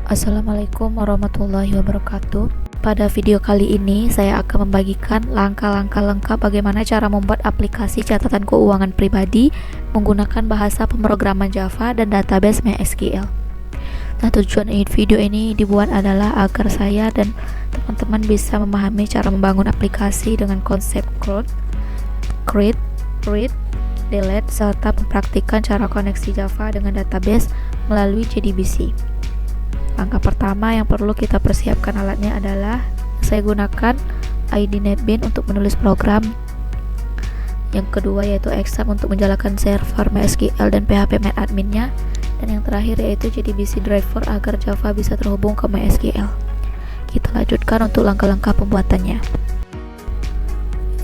Assalamualaikum warahmatullahi wabarakatuh. Pada video kali ini saya akan membagikan langkah-langkah lengkap bagaimana cara membuat aplikasi catatan keuangan pribadi menggunakan bahasa pemrograman Java dan database MySQL. Nah, tujuan video ini dibuat adalah agar saya dan teman-teman bisa memahami cara membangun aplikasi dengan konsep create, read, delete, serta mempraktikkan cara koneksi Java dengan database melalui JDBC. Langkah pertama yang perlu kita persiapkan alatnya adalah saya gunakan ID NetBeans untuk menulis program. Yang kedua yaitu Exam untuk menjalankan server MySQL dan PHP MyAdmin-nya. Dan yang terakhir yaitu JDBC driver agar Java bisa terhubung ke MySQL. Kita lanjutkan untuk langkah-langkah pembuatannya.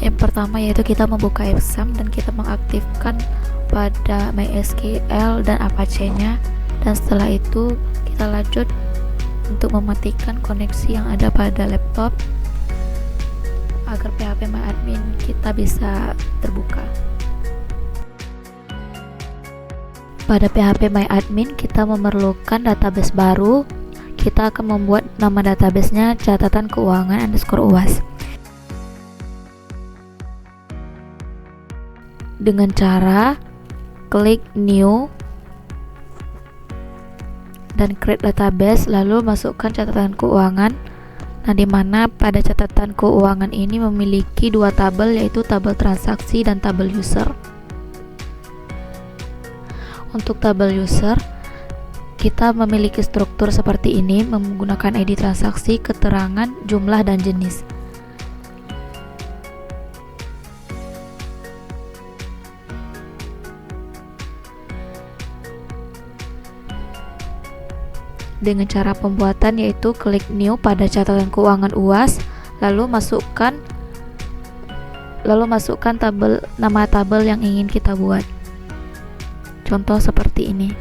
Yang pertama yaitu kita membuka Exam dan kita mengaktifkan pada MySQL dan Apache-nya. Dan setelah itu kita lanjut untuk mematikan koneksi yang ada pada laptop agar PHP MyAdmin kita bisa terbuka. Pada PHP MyAdmin kita memerlukan database baru. Kita akan membuat nama databasenya catatan keuangan _uas dengan cara klik new dan create database, lalu masukkan catatan keuangan. Nah, dimana pada catatan keuangan ini memiliki dua tabel, yaitu tabel transaksi dan tabel user. Untuk tabel user kita memiliki struktur seperti ini menggunakan ID transaksi, keterangan, jumlah, dan jenis. Dengan cara pembuatan yaitu klik new pada catatan keuangan UAS, lalu masukkan nama tabel yang ingin kita buat. Contoh seperti ini.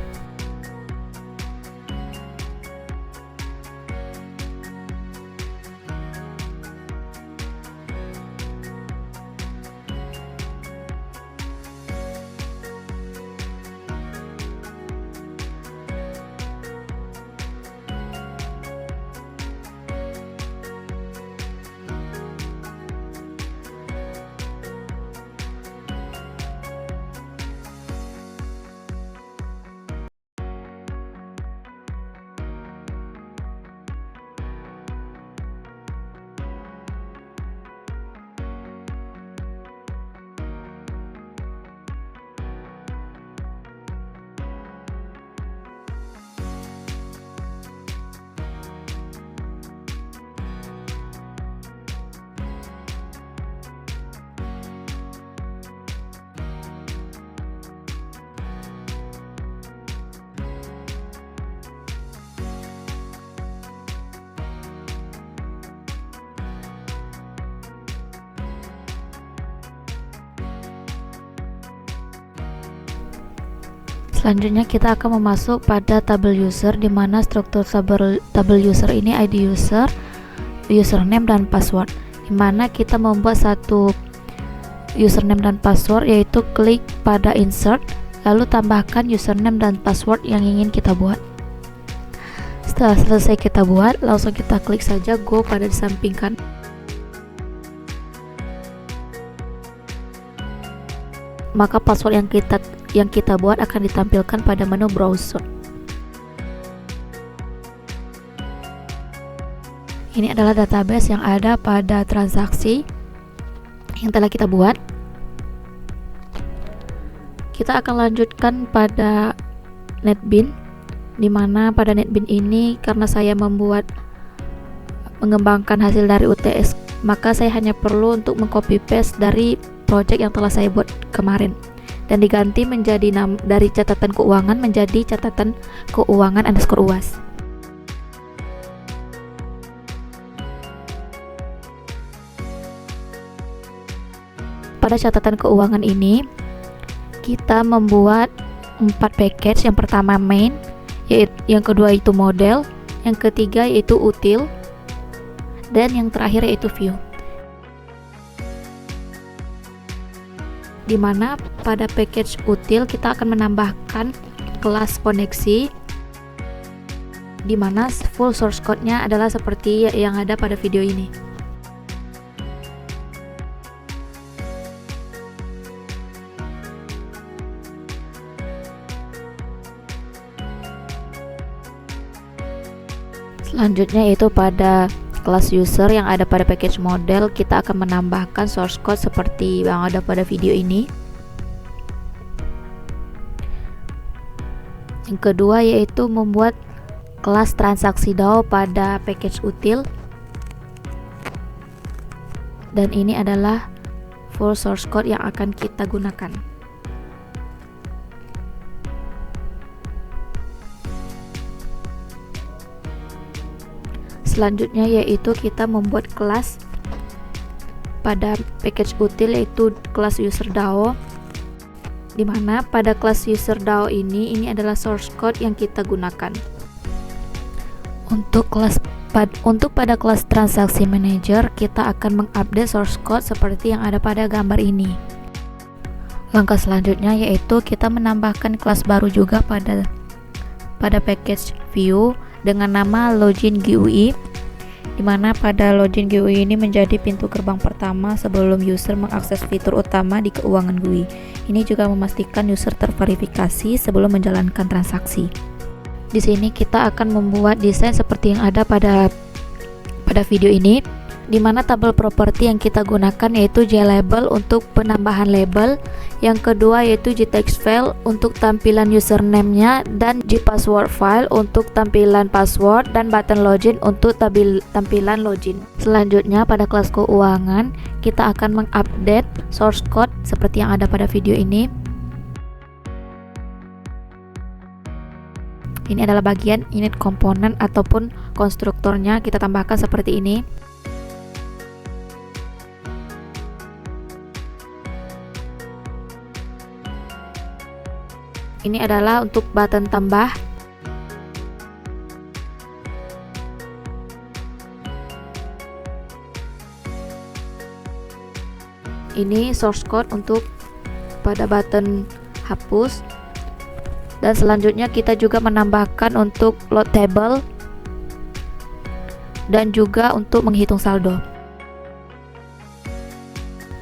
Selanjutnya kita akan memasuk pada tabel user, di mana struktur tabel user ini ID user, username, dan password. Di mana kita membuat satu username dan password, yaitu klik pada insert, lalu tambahkan username dan password yang ingin kita buat. Setelah selesai kita buat, langsung kita klik saja go pada di samping kanan. Maka password yang kita buat akan ditampilkan pada menu browser. Ini adalah database yang ada pada transaksi yang telah kita buat. Kita akan lanjutkan pada NetBeans, di mana pada NetBeans ini karena saya mengembangkan hasil dari UTS, maka saya hanya perlu untuk mengcopy paste dari project yang telah saya buat kemarin dan diganti menjadi dari catatan keuangan menjadi catatan keuangan _uas. Pada catatan keuangan ini kita membuat 4 package. Yang pertama main, yang kedua itu model, yang ketiga yaitu util, dan yang terakhir yaitu view. Di mana pada package util kita akan menambahkan kelas koneksi di mana full source code-nya adalah seperti yang ada pada video ini. Selanjutnya yaitu pada kelas user yang ada pada package model, kita akan menambahkan source code seperti yang ada pada video ini. Yang kedua yaitu membuat kelas transaksi DAO pada package util, dan ini adalah full source code yang akan kita gunakan. Selanjutnya yaitu kita membuat kelas pada package util, yaitu kelas user DAO, dimana pada kelas user DAO ini adalah source code yang kita gunakan. Untuk pada kelas transaksi manager, kita akan mengupdate source code seperti yang ada pada gambar ini. Langkah selanjutnya yaitu kita menambahkan kelas baru juga pada package view dengan nama login GUI, dimana pada login GUI ini menjadi pintu gerbang pertama sebelum user mengakses fitur utama di keuangan GUI. Ini juga memastikan user terverifikasi sebelum menjalankan transaksi. Di sini kita akan membuat desain seperti yang ada pada video ini, dimana tabel properti yang kita gunakan yaitu JLabel untuk penambahan label, yang kedua yaitu JText file untuk tampilan username-nya, dan JPassword file untuk tampilan password, dan button login untuk tampilan login. Selanjutnya pada kelas keuangan, kita akan mengupdate source code seperti yang ada pada video ini. Ini adalah bagian init komponen ataupun konstruktornya, kita tambahkan seperti ini. Ini adalah untuk button tambah. Ini source code untuk pada button hapus. Dan selanjutnya kita juga menambahkan untuk load table dan juga untuk menghitung saldo.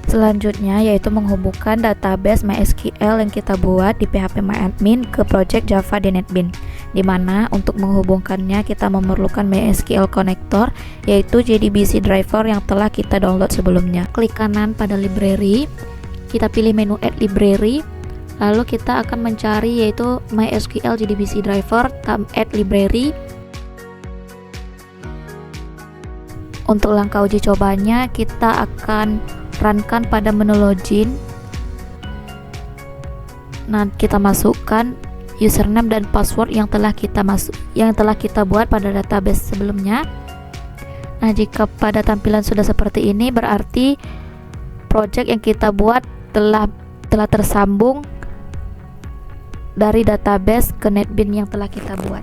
Selanjutnya yaitu menghubungkan database MySQL yang kita buat di phpMyAdmin ke project Java di NetBeans, dimana untuk menghubungkannya kita memerlukan MySQL connector yaitu JDBC driver yang telah kita download sebelumnya. Klik kanan pada library, kita pilih menu add library, lalu kita akan mencari yaitu MySQL JDBC driver, add library. Untuk langkah uji cobanya kita akan runkan pada menu login. Nah, kita masukkan username dan password yang telah kita buat pada database sebelumnya. Nah, jika pada tampilan sudah seperti ini, berarti project yang kita buat telah tersambung dari database ke NetBeans yang telah kita buat.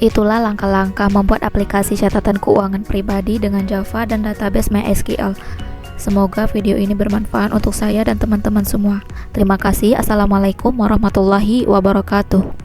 Itulah langkah-langkah membuat aplikasi catatan keuangan pribadi dengan Java dan database MySQL. Semoga video ini bermanfaat untuk saya dan teman-teman semua. Terima kasih. Assalamualaikum warahmatullahi wabarakatuh.